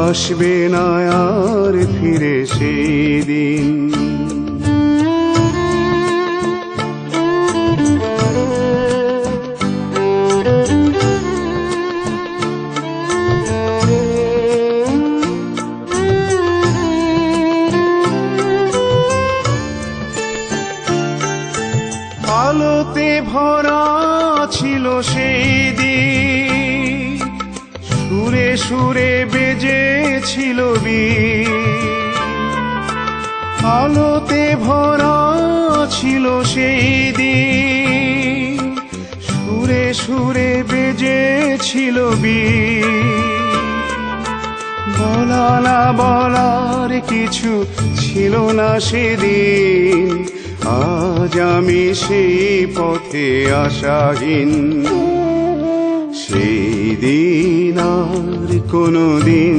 আসবে না আর ফিরে সেই দিন। আলোতে ভরা ছিল সেই দিন, সুরে সুরে বেজেছিল বীণ। আলোতে ভরা ছিল সেই দিন, সুরে সুরে বেজেছিল বীণ। বলা না বলার কিছু ছিল না সেদিন, আজ আমি সেই পথে আশাহীন। সেই দিন আর কোনো দিন